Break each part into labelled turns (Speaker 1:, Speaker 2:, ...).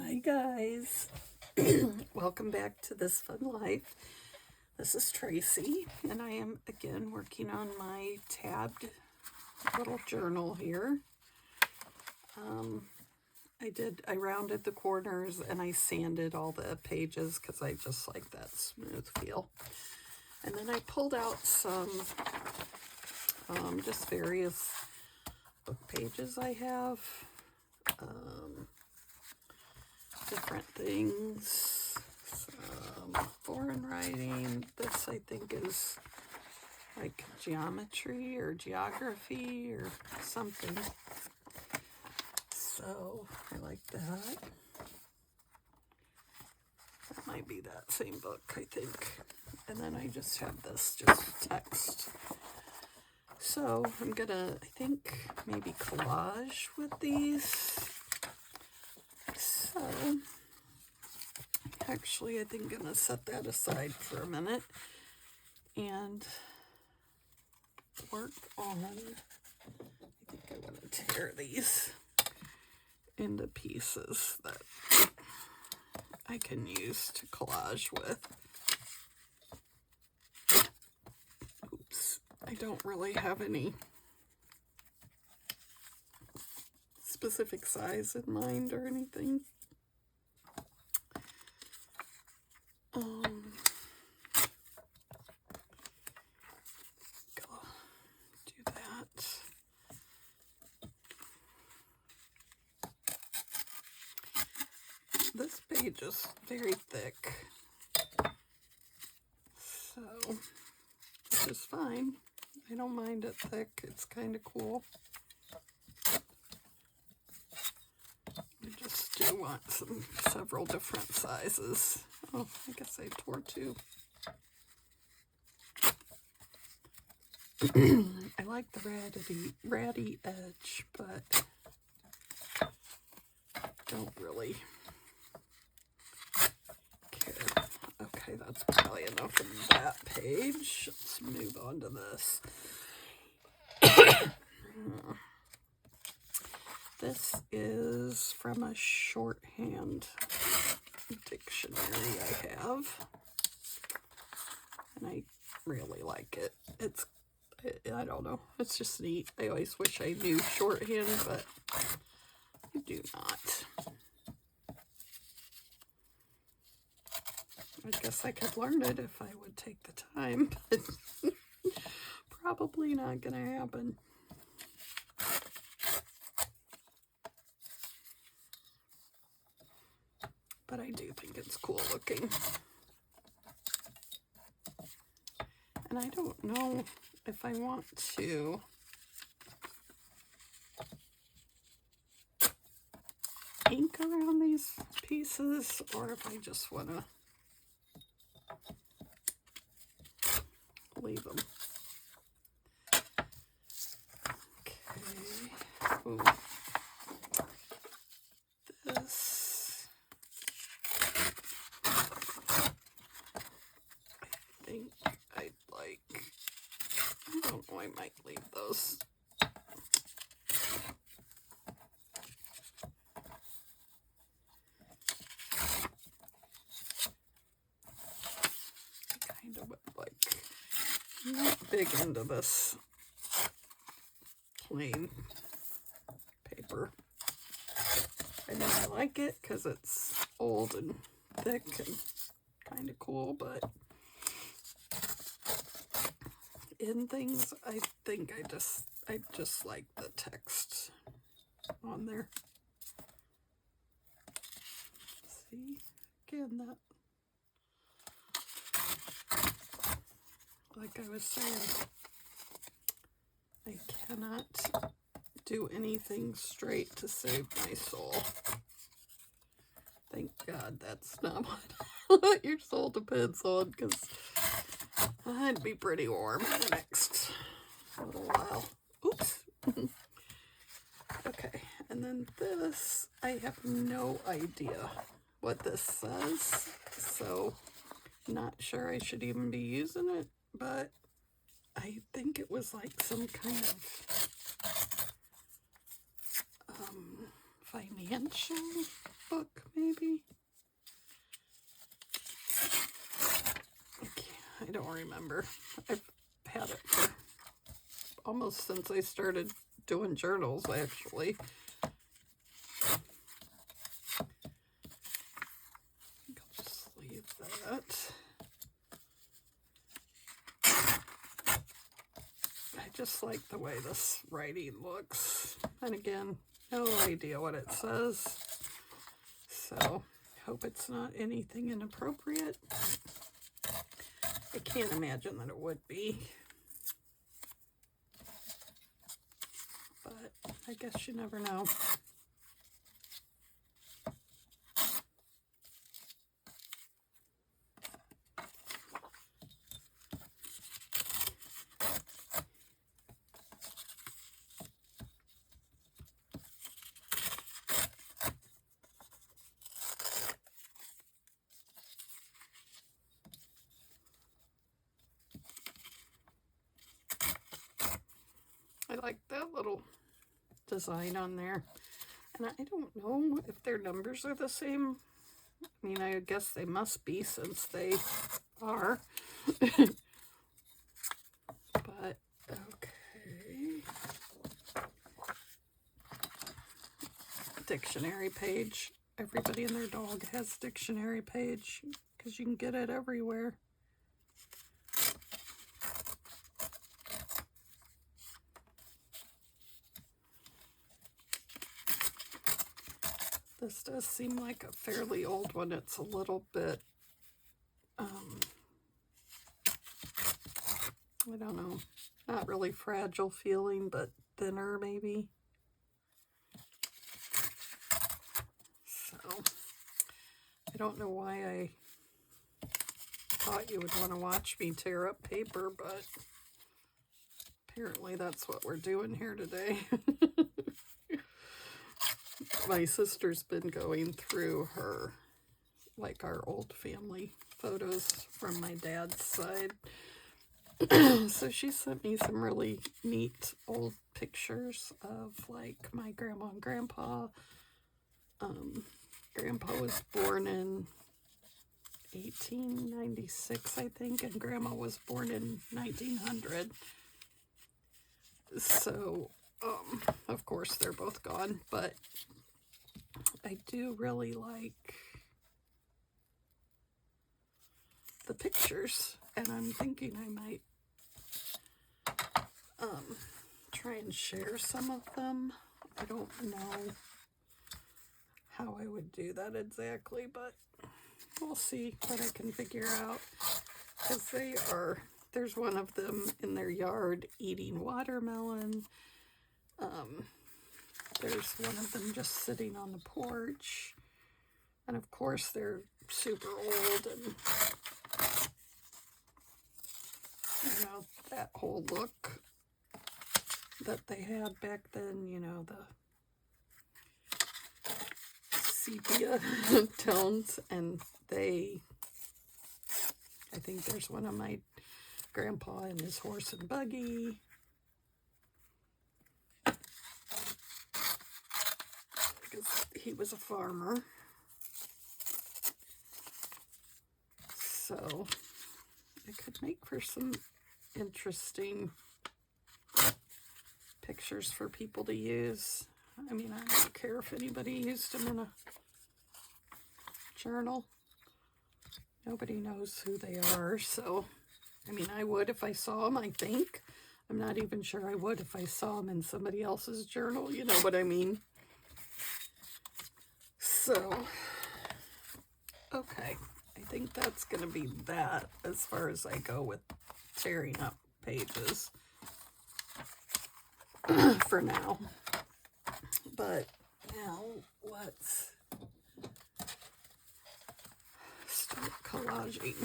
Speaker 1: Hi guys, welcome back to This Fun Life. This is Tracy, and I am again working on my tabbed little journal here. I rounded the corners and I sanded all the pages because I just like that smooth feel. And then I pulled out some just various book pages I have. Different things, some foreign writing. This I think is like geometry or geography or something. So I like that. That might be that same book, I think. And then I just have this just text. So I'm gonna, I think, maybe collage with these. So actually, I think I'm gonna set that aside for a minute and work on, I think I want to tear these into pieces that I can use to collage with. Oops, I don't really have any specific size in mind or anything. Go do that. This page is very thick, so which is fine. I don't mind it thick. It's kind of cool. I just do want several different sizes. Oh, I guess I tore two. I like the ratty edge, but don't really care. Okay, that's probably enough of that page. Let's move on to this. This is from a shorthand dictionary I have, and I really like it. I don't know, it's just neat. I always wish I knew shorthand, but I do not. I guess I could learn it if I would take the time, but probably not gonna happen. But I do think it's cool looking. And I don't know if I want to ink around these pieces or if I just want to leave them. Okay. Ooh. This, I think I'd like, I don't know, I might leave those. Kind of like, I'm not big into this plain paper. I mean, I like it because it's old and thick and kind of cool, but in things, I think I just like the text on there. See, again, that, like I was saying, I cannot do anything straight to save my soul. Thank God that's not what your soul depends on, because I'd be pretty warm for the next little while. Oops. Okay, and then this, I have no idea what this says, so not sure I should even be using it, but I think it was like some kind of financial book, maybe? I don't remember. I've had it for almost since I started doing journals, actually. I'll just leave that. I just like the way this writing looks. And again, no idea what it says. So, hope it's not anything inappropriate. I can't imagine that it would be. But I guess you never know. I like that little design on there. And I don't know if their numbers are the same. I mean, I guess they must be since they are. But, okay. Dictionary page. Everybody and their dog has dictionary page because you can get it everywhere. This does seem like a fairly old one. It's a little bit, I don't know, not really fragile feeling, but thinner maybe. So, I don't know why I thought you would want to watch me tear up paper, but apparently that's what we're doing here today. My sister's been going through her, like our old family photos from my dad's side. So she sent me some really neat old pictures of like my grandma and grandpa. Grandpa was born in 1896, I think, and grandma was born in 1900. So, of course, they're both gone, but I do really like the pictures, and I'm thinking I might try and share some of them. I don't know how I would do that exactly, but we'll see what I can figure out, because there's one of them in their yard eating watermelon. There's one of them just sitting on the porch. And of course they're super old, and you know, that whole look that they had back then, you know, the sepia tones. And I think there's one of my grandpa and his horse and buggy. Because he was a farmer. So it could make for some interesting pictures for people to use. I mean, I don't care if anybody used them in a journal. Nobody knows who they are, so I mean, I would if I saw them, I think. I'm not even sure I would if I saw them in somebody else's journal, you know what I mean? So, okay, I think that's going to be that as far as I go with tearing up pages for now. But now let's start collaging.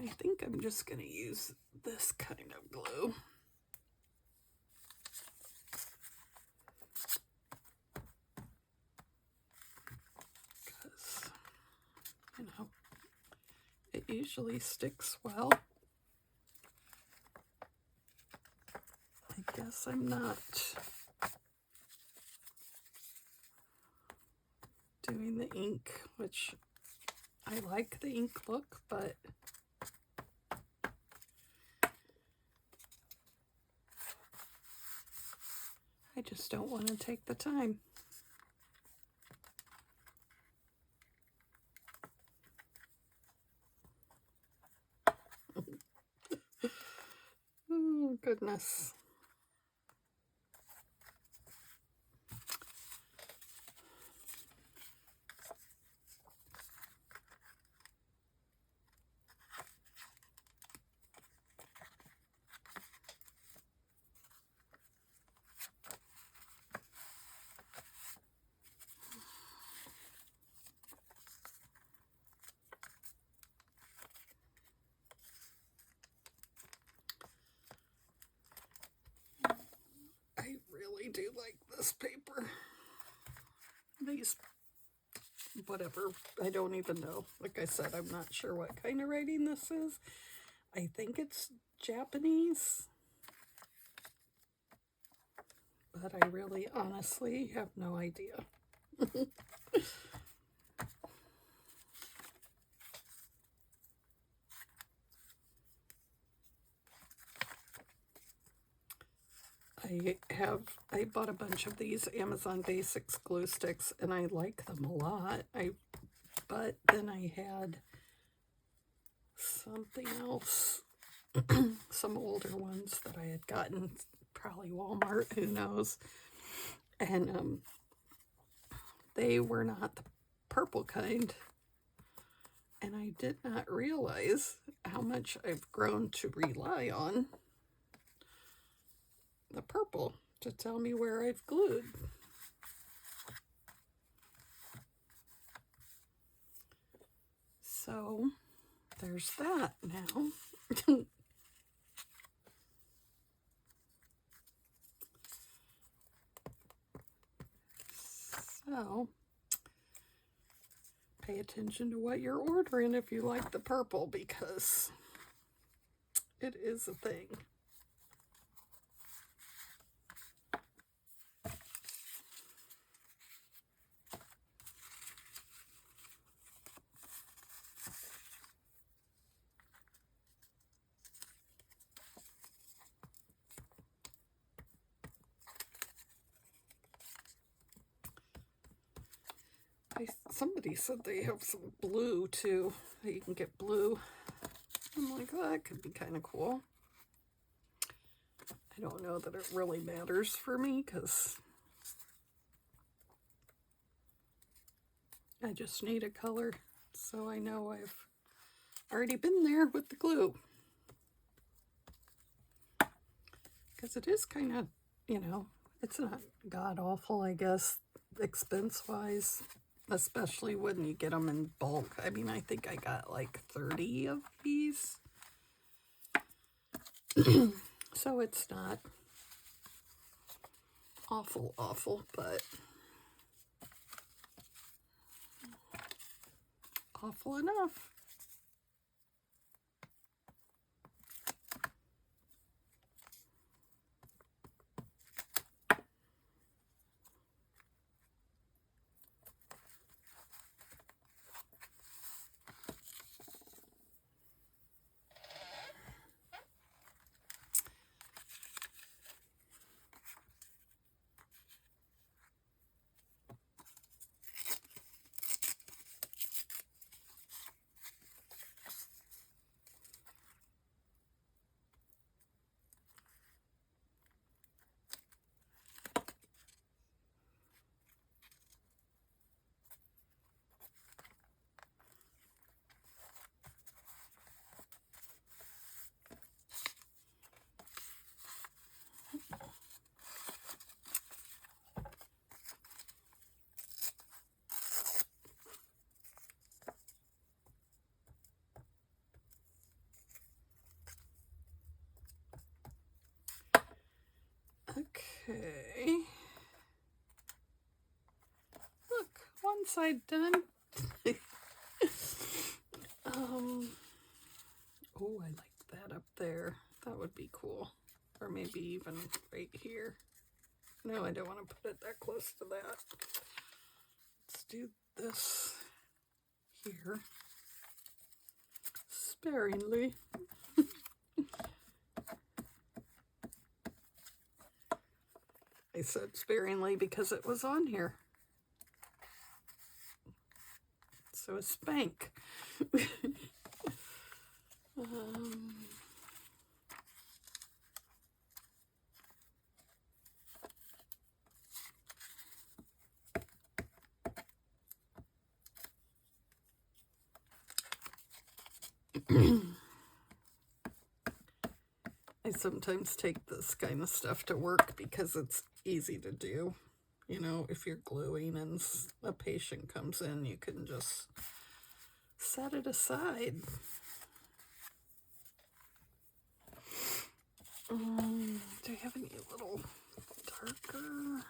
Speaker 1: I think I'm just going to use this kind of glue. Because, you know, it usually sticks well. I guess I'm not doing the ink, which I like the ink look, but I just don't want to take the time. Oh, goodness. I really do like this paper. These, whatever, I don't even know. Like I said, I'm not sure what kind of writing this is. I think it's Japanese, but I really honestly have no idea. I bought a bunch of these Amazon Basics glue sticks, and I like them a lot. But then I had something else, some older ones that I had gotten, probably Walmart, who knows. And they were not the purple kind. And I did not realize how much I've grown to rely on the purple to tell me where I've glued. So there's that now. So pay attention to what you're ordering if you like the purple, because it is a thing. Somebody said they have some blue too, that you can get blue. I'm like, oh, that could be kind of cool. I don't know that it really matters for me, because I just need a color, so I know I've already been there with the glue. Because it is kind of, you know, it's not god-awful, I guess, expense-wise, especially when you get them in bulk. I mean, I think I got like 30 of these. So it's not awful, but awful enough. Okay. Look, one side done. Oh, I like that up there. That would be cool. Or maybe even right here. No, I don't want to put it that close to that. Let's do this here sparingly. I said sparingly because it was on here. So a spank. I sometimes take this kind of stuff to work because it's easy to do. You know, if you're gluing and a patient comes in, you can just set it aside. Do you have any little darker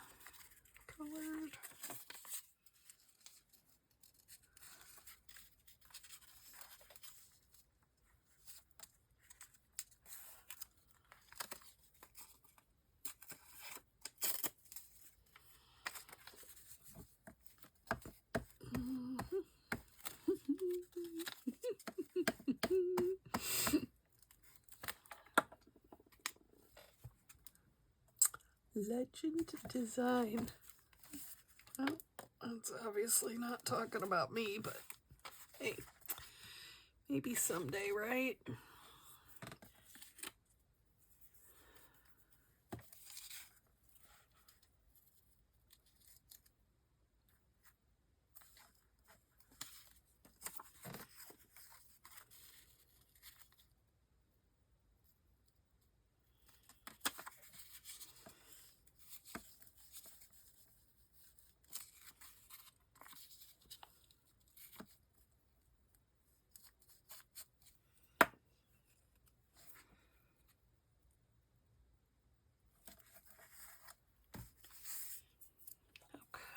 Speaker 1: colored? Legend Design. Well, that's obviously not talking about me, but hey, maybe someday, right?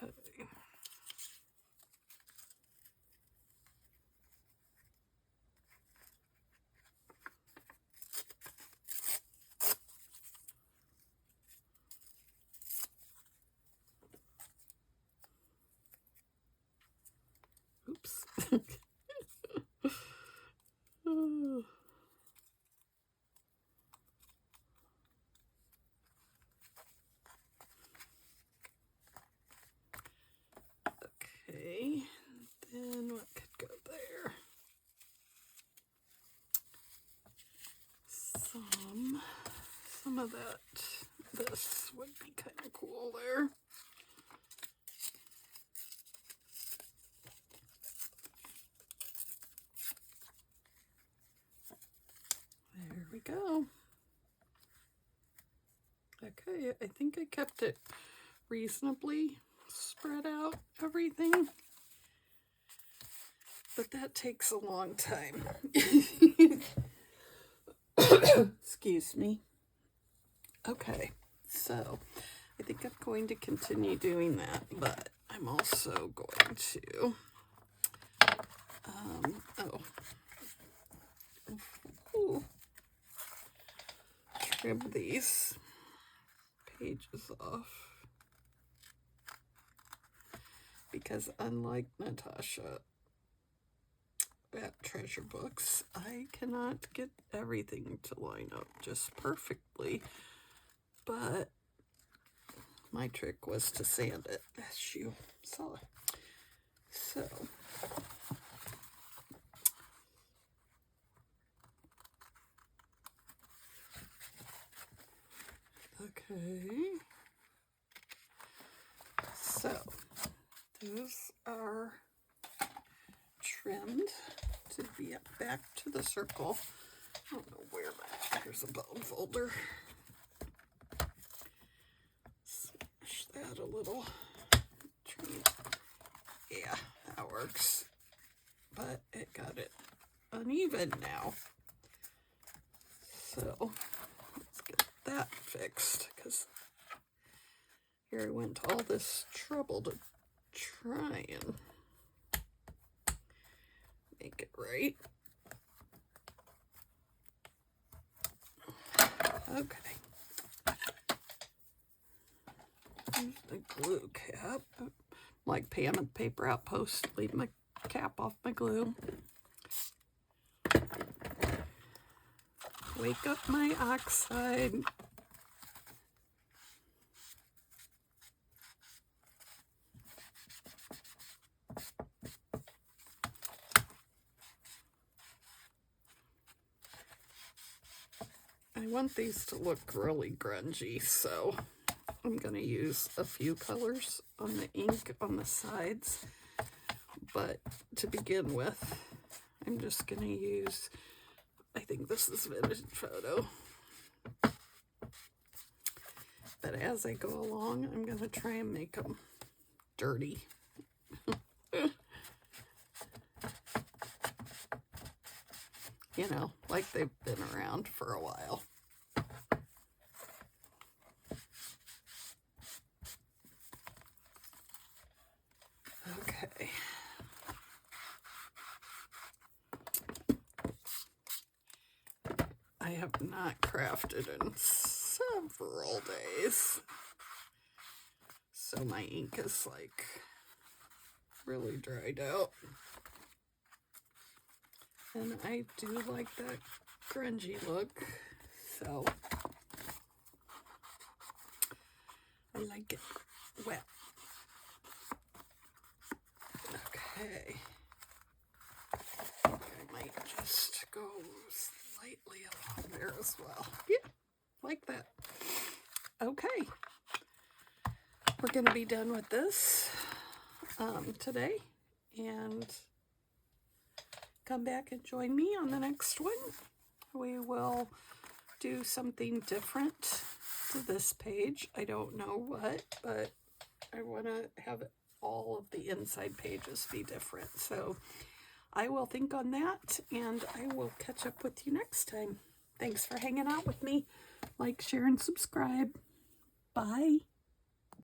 Speaker 1: Okay. Oops. Okay, then what could go there? Some of that, this would be kind of cool there. There we go. Okay, I think I kept it reasonably spread out, everything. But that takes a long time. Excuse me. Okay, so I think I'm going to continue doing that, but I'm also going to, trim these pages off. Because unlike Natasha at Treasure Books, I cannot get everything to line up just perfectly. But my trick was to sand it, as you saw. So, okay. So, those are trimmed to be back to the circle. I don't know where here's a bone folder. Smash that a little. Yeah, that works. But it got it uneven now. So let's get that fixed, because here I went to all this trouble to try and make it right. Okay. Here's the glue cap. like Pam at Paper Outpost, leave my cap off my glue. Wake up my oxide. I want these to look really grungy, so I'm going to use a few colors on the ink on the sides. But to begin with, I'm just going to use, I think this is Vintage Photo. But as I go along, I'm going to try and make them dirty. You know, like they've been around for a while. Okay. I have not crafted in several days. So my ink is like really dried out. And I do like that grungy look, so I like it wet. Okay. I might just go slightly along there as well. Yeah, like that. Okay. We're going to be done with this today, and come back and join me on the next one. We will do something different to this page. I don't know what, but I want to have all of the inside pages be different. So I will think on that, and I will catch up with you next time. Thanks for hanging out with me. Like, share, and subscribe. Bye.